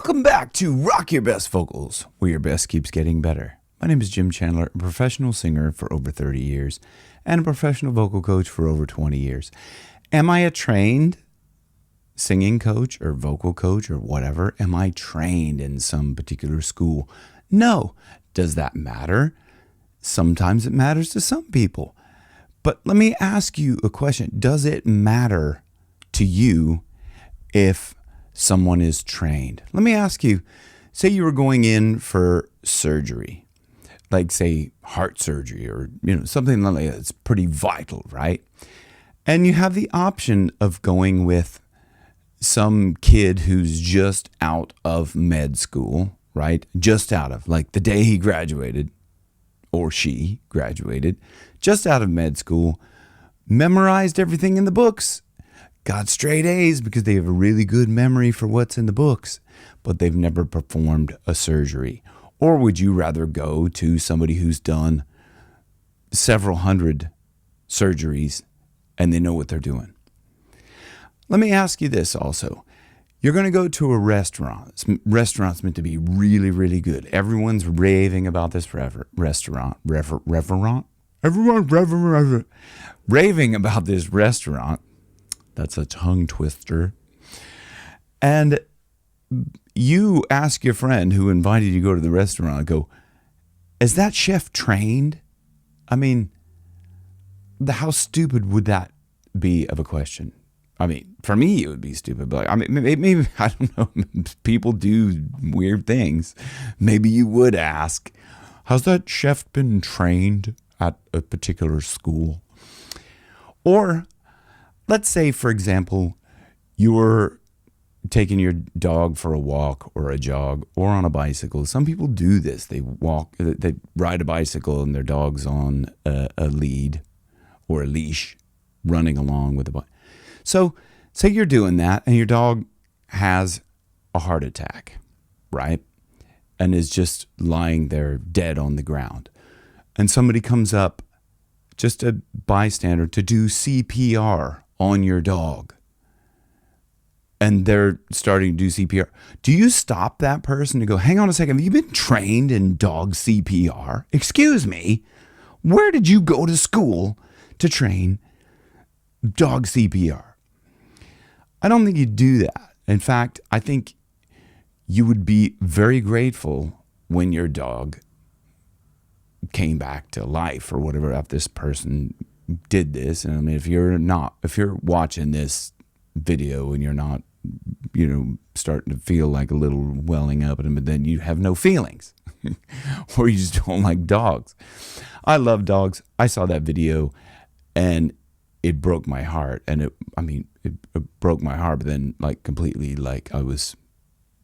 Welcome back to Rock Your Best Vocals, where your best keeps getting better. My name is Jim Chandler, a professional singer for over 30 years and a professional vocal coach for over 20 years. Am I a trained singing coach or vocal coach or whatever? Am I trained in some particular school? No. Does that matter? Sometimes it matters to some people. But let me ask you a question. Does it matter to you if someone is trained? Let me ask you, say you were going in for surgery, like say heart surgery or something like that. It's pretty vital, right? And you have the option of going with some kid who's just out of med school, right? Just out of, like the day he graduated or she graduated, just out of med school, memorized everything in the books, got straight A's because they have a really good memory for what's in the books, but they've never performed a surgery. Or would you rather go to somebody who's done several hundred surgeries and they know what they're doing? Let me ask you this also. You're going to go to a restaurant. This restaurant's meant to be really, really good. Everyone's raving about this restaurant. Everyone's raving about this restaurant. That's a tongue twister. And you ask your friend who invited you to go to the restaurant, go, is that chef trained? I mean, how stupid would that be of a question? I mean, for me, it would be stupid, but I mean, maybe, I don't know, people do weird things. Maybe you would ask, has that chef been trained at a particular school? Or let's say, for example, you're taking your dog for a walk or a jog or on a bicycle. Some people do this. They ride a bicycle and their dog's on a lead or a leash running along with the bike. So say you're doing that and your dog has a heart attack, right? And is just lying there dead on the ground. And somebody comes up, just a bystander, to do CPR on your dog. And they're starting to do CPR. Do you stop that person to go, hang on a second, have you been trained in dog CPR? Excuse me, where did you go to school to train dog CPR? I don't think you'd do that. In fact, I think you would be very grateful when your dog came back to life or whatever after this person did this. And I mean, if you're watching this video and you're not, starting to feel like a little welling up, but then you have no feelings or you just don't like dogs. I love dogs. I saw that video and it broke my heart. And it broke my heart, but then completely, I was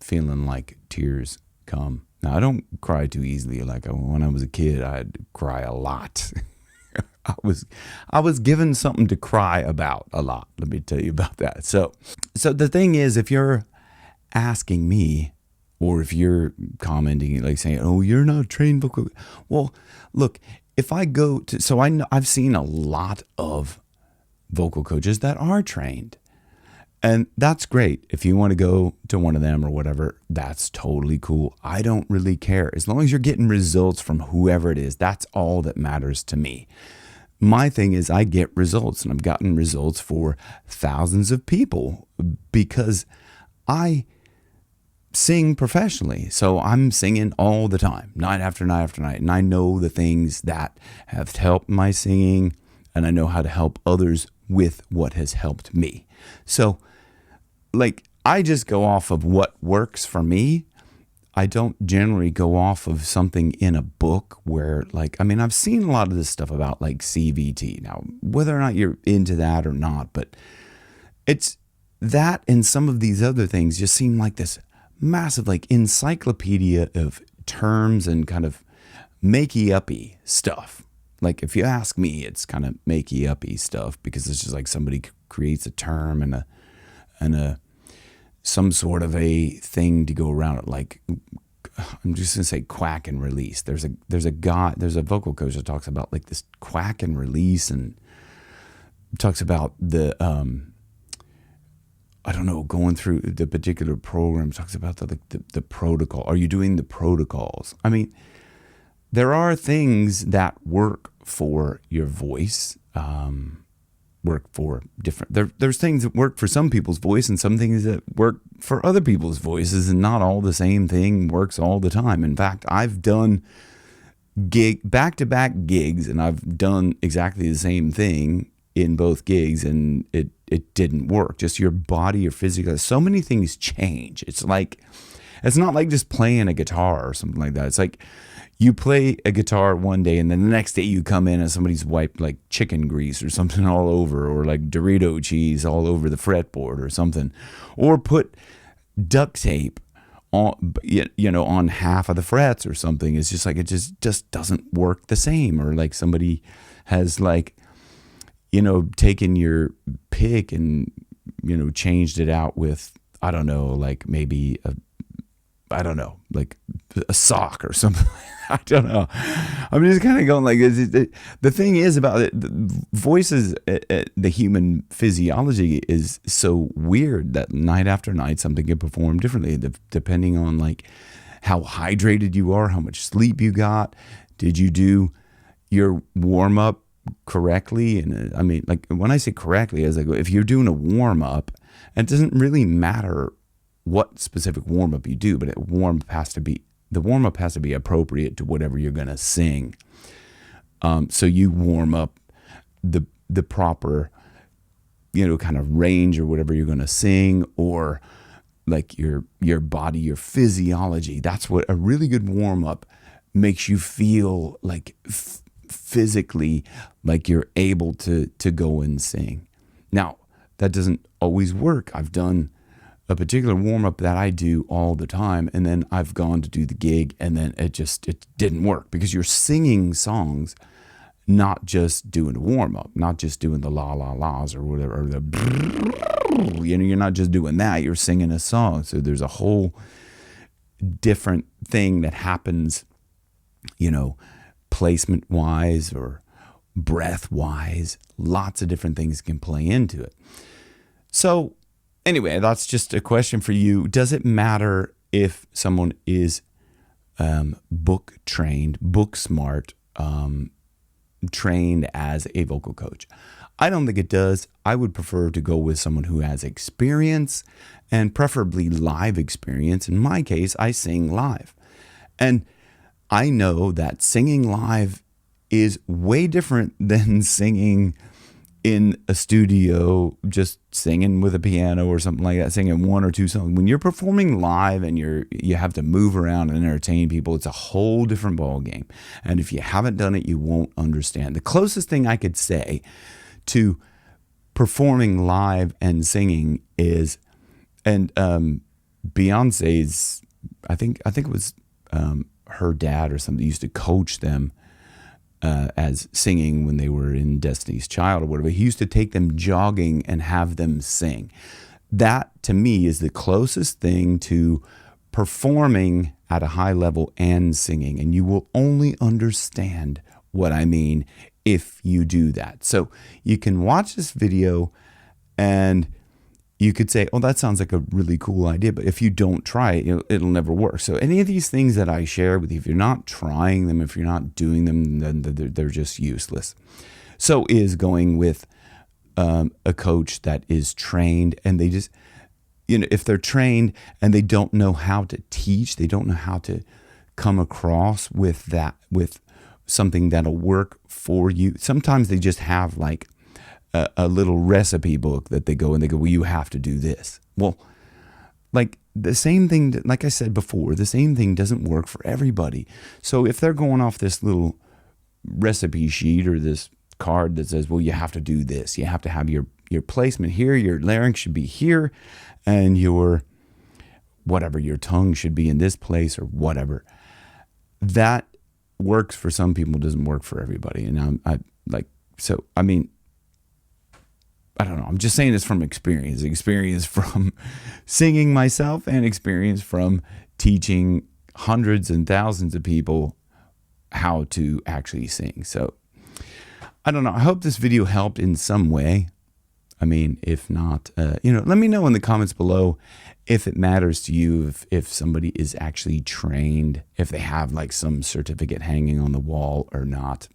feeling like tears come. Now, I don't cry too easily. When I was a kid, I'd cry a lot. I was given something to cry about a lot. Let me tell you about that. So the thing is, if you're asking me, or if you're commenting, saying, "Oh, you're not a trained vocal," well, look, if I go to, I've seen a lot of vocal coaches that are trained. And that's great. If you want to go to one of them or whatever, that's totally cool. I don't really care. As long as you're getting results from whoever it is, that's all that matters to me. My thing is I get results, and I've gotten results for thousands of people because I sing professionally. So I'm singing all the time, night after night after night. And I know the things that have helped my singing, and I know how to help others with what has helped me. So I just go off of what works for me. I don't generally go off of something in a book where I've seen a lot of this stuff about CVT. Now, whether or not you're into that or not, but it's that and some of these other things just seem like this massive encyclopedia of terms and kind of makey-uppy stuff. If you ask me, it's kind of makey-uppy stuff because it's just somebody creates a term and a some sort of a thing to go around it. I'm just gonna say quack and release. There's a vocal coach that talks about this quack and release, and talks about the I don't know, going through the particular program, talks about the protocol. Are you doing the protocols? I mean, there are things that work for your voice, work for different, there's things that work for some people's voice and some things that work for other people's voices, and not all the same thing works all the time. In fact, I've done back-to-back gigs, and I've done exactly the same thing in both gigs, and it didn't work. Just your body, your physical, so many things change. It's not like just playing a guitar or something like that. It's like you play a guitar one day and then the next day you come in and somebody's wiped like chicken grease or something all over, or like Dorito cheese all over the fretboard or something, or put duct tape on, on half of the frets or something. It's just like, it just doesn't work the same. Or like somebody has like, taken your pick and, changed it out with, I don't know, like maybe like a sock or something. I don't know. I'm just kind of going like, the thing is about it, voices, the human physiology is so weird that night after night, something can perform differently depending on like how hydrated you are, how much sleep you got. Did you do your warm up correctly? And I mean, like when I say correctly, I was like, if you're doing a warm up, it doesn't really matter what specific warm up you do, but the warm up has to be appropriate to whatever you're going to sing. So you warm up the proper, kind of range or whatever you're going to sing, or like your body, your physiology. That's what a really good warm up makes you feel like physically, like you're able to go and sing. Now, that doesn't always work. I've done a particular warm-up that I do all the time, and then I've gone to do the gig, and then it didn't work, because you're singing songs, not just doing a warm-up, not just doing the la-la-las or whatever, or the you're not just doing that, you're singing a song. So there's a whole different thing that happens, placement-wise or breath-wise. Lots of different things can play into it. So anyway, that's just a question for you. Does it matter if someone is book trained, book smart, trained as a vocal coach? I don't think it does. I would prefer to go with someone who has experience, and preferably live experience. In my case, I sing live. And I know that singing live is way different than singing in a studio, just singing with a piano or something like that, singing one or two songs. When you're performing live and you have to move around and entertain people, it's a whole different ball game. And if you haven't done it, you won't understand. The closest thing I could say to performing live and singing is, and Beyonce's, I think it was her dad or something used to coach them as singing when they were in Destiny's Child or whatever. He used to take them jogging and have them sing. That, to me, is the closest thing to performing at a high level and singing. And you will only understand what I mean if you do that. So you can watch this video and you could say, oh, that sounds like a really cool idea. But if you don't try it, it'll never work. So any of these things that I share with you, if you're not trying them, if you're not doing them, then they're just useless. So is going with a coach that is trained, and they just, if they're trained and they don't know how to teach, they don't know how to come across with something that'll work for you. Sometimes they just have like a little recipe book that they go, well, you have to do this. Well, like the same thing, like I said before, the same thing doesn't work for everybody. So if they're going off this little recipe sheet or this card that says, well, you have to do this, you have to have your placement here, your larynx should be here, and your tongue should be in this place or whatever, that works for some people, doesn't work for everybody. And I don't know. I'm just saying this from experience from singing myself, and experience from teaching hundreds and thousands of people how to actually sing. So I don't know. I hope this video helped in some way. I mean, if not, let me know in the comments below if it matters to you, if somebody is actually trained, if they have like some certificate hanging on the wall or not.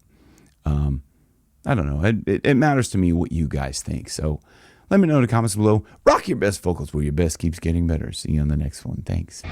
I don't know. It matters to me what you guys think. So let me know in the comments below. Rock your best vocals where your best keeps getting better. See you on the next one. Thanks.